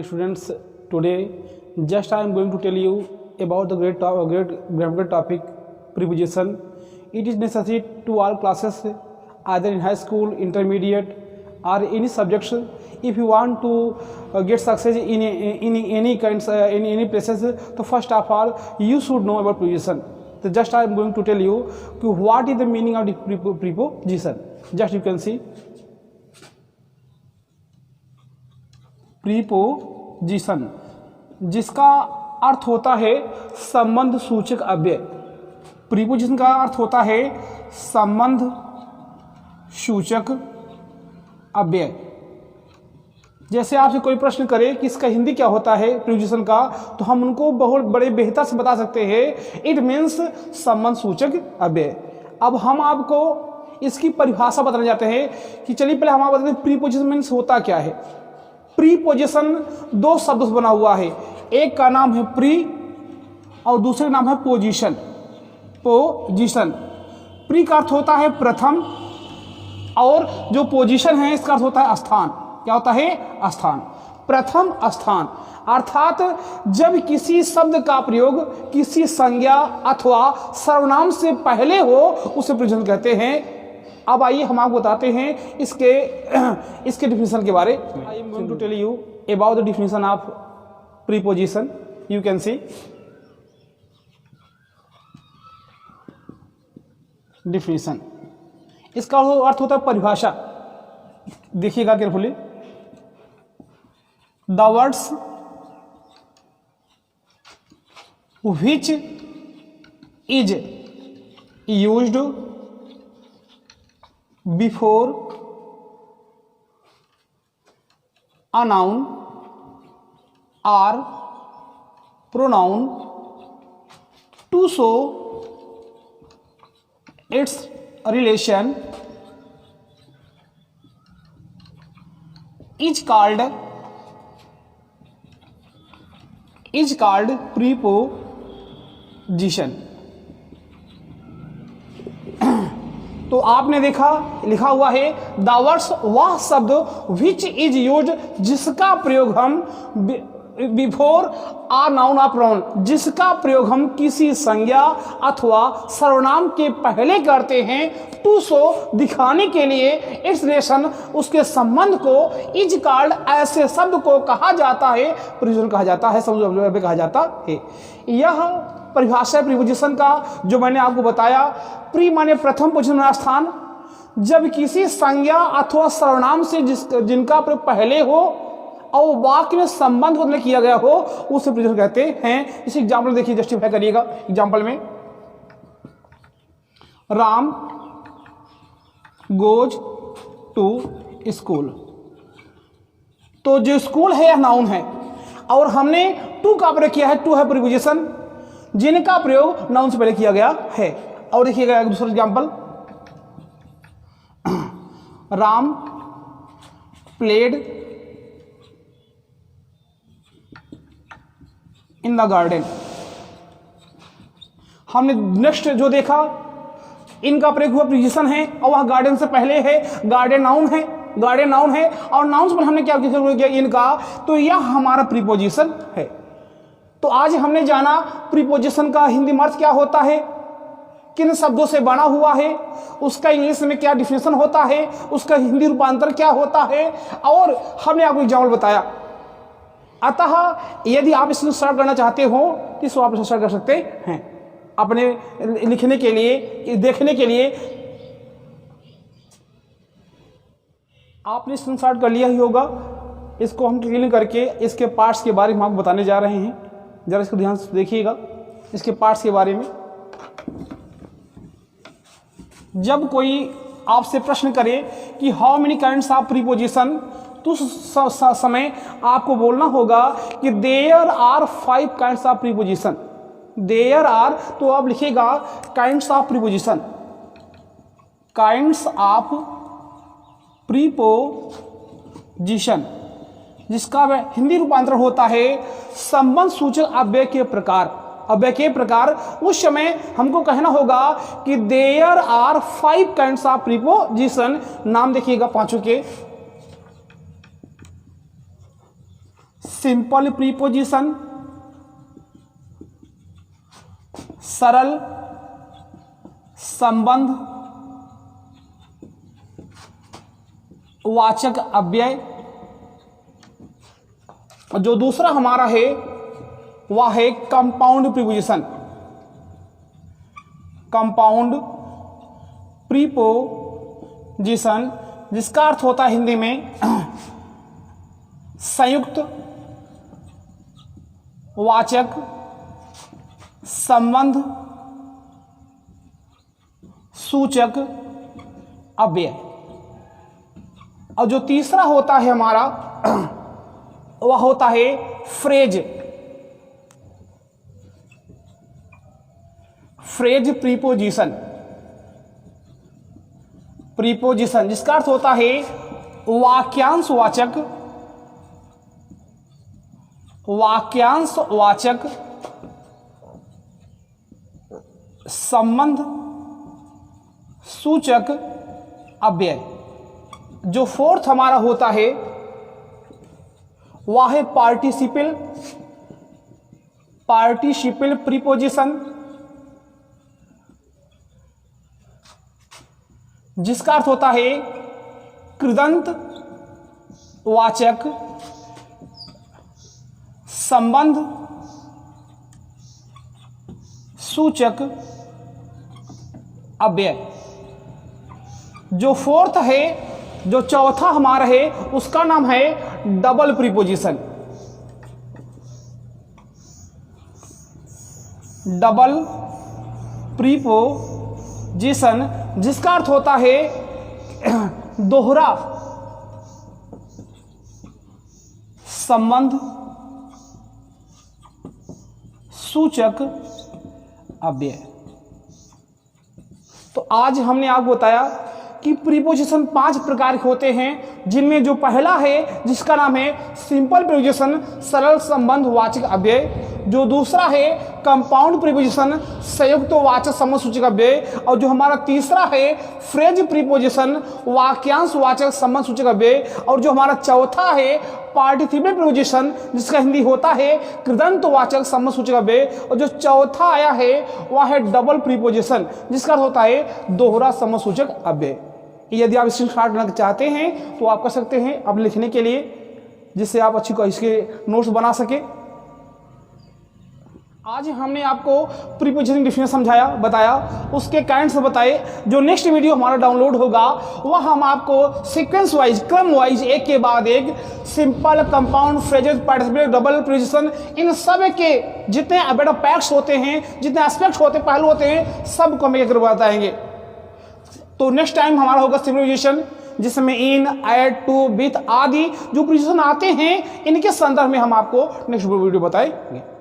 my students, today just I am going to tell you about the great grammatical topic preposition. It is necessary to all classes, either in high school, intermediate, or any subjects. If you want to get success in any kinds in any places, so first of all you should know about preposition. So just I am going to tell you what is the meaning of the preposition. Just you can see preposition, जिसका अर्थ होता है संबंध सूचक अव्यय। Preposition का अर्थ होता है संबंध सूचक अव्यय। जैसे आपसे कोई प्रश्न करे कि इसका हिंदी क्या होता है प्रीपोजिशन का, तो हम उनको बहुत बड़े बेहतर से बता सकते हैं, इट मीन्स संबंध सूचक अव्यय। अब हम आपको इसकी परिभाषा बताने जाते हैं कि चलिए पहले हम आपको बताते हैं प्रीपोजिशन मीन्स होता क्या है। प्रीपोजिशन दो शब्दों से बना हुआ है, एक का नाम है प्री और दूसरे का नाम है पोजीशन। पोजीशन, प्री का अर्थ होता है प्रथम और जो पोजीशन है इसका अर्थ होता है स्थान। क्या होता है? स्थान, प्रथम स्थान। अर्थात जब किसी शब्द का प्रयोग किसी संज्ञा अथवा सर्वनाम से पहले हो उसे प्रीपोजिशन कहते हैं। अब आइए हम आपको बताते हैं इसके डिफिनेशन के बारे में। I am going to tell you about the definition of preposition. You can see definition, इसका अर्थ होता है परिभाषा। देखिएगा carefully, the words which is used before a noun or pronoun to show its relation is called preposition। तो आपने देखा लिखा हुआ है द वर्ड्स, वह शब्द विच इज यूज्ड, जिसका प्रयोग हम before a noun of pronoun, जिसका प्रयोग हम किसी संज्ञा अथवा सर्वनाम के पहले करते हैं, टू शो दिखाने के लिए, इट्स रिलेशन उसके संबंध को, इज कॉल्ड ऐसे शब्द को कहा जाता है प्रीपोजिशन कहा जाता है, संबंध कहा जाता है। यह परिभाषा प्रीपोजिशन का जो मैंने आपको बताया। प्री माने प्रथम पोजीशन स्थान, जब किसी संज्ञा अथवा सर्वनाम से जिनका प्रयोग पहले हो और वाक्य में संबंध को किया गया हो उसे प्रीपोजिशन कहते हैं। इस एग्जांपल देखिए, जस्टिफाई करिएगा। एग्जांपल में राम गोज टू स्कूल, तो जो स्कूल है यह नाउन है और हमने टू का प्रयोग किया है। टू है प्रीपोजिशन जिनका प्रयोग नाउन से पहले किया गया है। और देखिएगा एक दूसरा example, Ram played in the garden. हमने नेक्स्ट जो देखा, इनका प्रयोग हुआ प्रीपोजिशन है और वह गार्डन से पहले है, गार्डन नाउन है, गार्डन नाउन है और नाउन पर हमने क्या किया इनका, तो यह हमारा प्रीपोजिशन है। तो आज हमने जाना प्रीपोजिशन का हिंदी में अर्थ क्या होता है, किन शब्दों से बना हुआ है, उसका इंग्लिश में क्या डिफिनेशन होता है, उसका हिंदी रूपांतर क्या होता है, और हमने आपको एग्जाम्पल बताया। अतः यदि आप इसमें सर्च करना चाहते हो तो इसको आप सर्च कर सकते हैं अपने लिखने के लिए, देखने के लिए। आपने स्क्रीनशॉट कर लिया ही होगा। इसको हम क्लीन करके इसके पार्ट्स के बारे में आपको बताने जा रहे हैं। जरा इसको ध्यान से देखिएगा, इसके पार्ट्स के बारे में। जब कोई आपसे प्रश्न करे कि how many kinds of preposition, तो उस समय आपको बोलना होगा कि there are 5 kinds of preposition. There are, तो आप लिखिएगा kinds of preposition, kinds of preposition, जिसका हिंदी रूपांतरण होता है संबंध सूचक अव्यय के प्रकार। अव्यय के प्रकार, उस समय हमको कहना होगा कि there are 5 kinds of preposition. नाम देखिएगा पांचों के, सिंपल प्रीपोजिशन, सरल संबंध वाचक अव्यय। जो दूसरा हमारा है वह है कंपाउंड प्रीपोजिशन। कंपाउंड प्रीपोजिशन जिसका अर्थ होता है हिंदी में संयुक्त वाचक संबंध सूचक अव्यय। और जो तीसरा होता है हमारा वह होता है फ्रेज। फ्रेज प्रीपोजिशन, प्रीपोजिशन जिसका अर्थ होता है वाक्यांश वाचक, वाक्यांश वाचक संबंध सूचक अव्यय। जो फोर्थ हमारा होता है वह है पार्टिसिपल, पार्टिसिपल प्रीपोजिशन जिसका अर्थ होता है कृदंत वाचक संबंध सूचक अव्यय। जो फोर्थ है, जो चौथा हमारा है उसका नाम है डबल प्रीपोजिशन। डबल प्रीपोजिशन जिसका अर्थ होता है दोहरा संबंध सूचक अव्यय। तो आज हमने आपको बताया कि प्रीपोजिशन 5 प्रकार के होते हैं, जिनमें जो पहला है जिसका नाम है सिंपल प्रीपोजिशन, सरल संबंध वाचक अव्यय। जो दूसरा है कंपाउंड प्रीपोजिशन, संयुक्त वाचक संबंध सूचक अव्यय। और जो हमारा तीसरा है फ्रेज प्रीपोजिशन, वाक्यांश वाचक संबंध सूचक अव्यय। और जो हमारा चौथा है पार्टिसिपल प्रीपोजिशन जिसका हिंदी होता है कृदंत वाचक संबंध सूचक अव्यय। और जो चौथा आया है वह है डबल प्रीपोजिशन जिसका अर्थ होता है दोहरा संबंध सूचक अव्यय। यदि आप स्क्रीनशॉट लेना चाहते हैं तो आप कर सकते हैं अब लिखने के लिए, जिससे आप अच्छी इसके नोट्स बना सके। आज हमने आपको प्रीपोजिशन डिफिनेशन समझाया, बताया, उसके काइंड्स बताए। जो नेक्स्ट वीडियो हमारा डाउनलोड होगा वह हम आपको सीक्वेंस वाइज, क्रम वाइज, एक के बाद एक simple, compound, phrases, participle, double preposition, इन सब के जितने पैक्ट्स होते हैं, जितने एस्पेक्ट्स होते हैं, पहलू होते हैं, सबको हम एक बताएंगे। तो नेक्स्ट टाइम हमारा होगा सिम्प्लिफिकेशन जिसमें इन, एट, टू, विथ आदि जो प्रीपोजिशन आते हैं इनके संदर्भ में हम आपको नेक्स्ट वीडियो बताएंगे।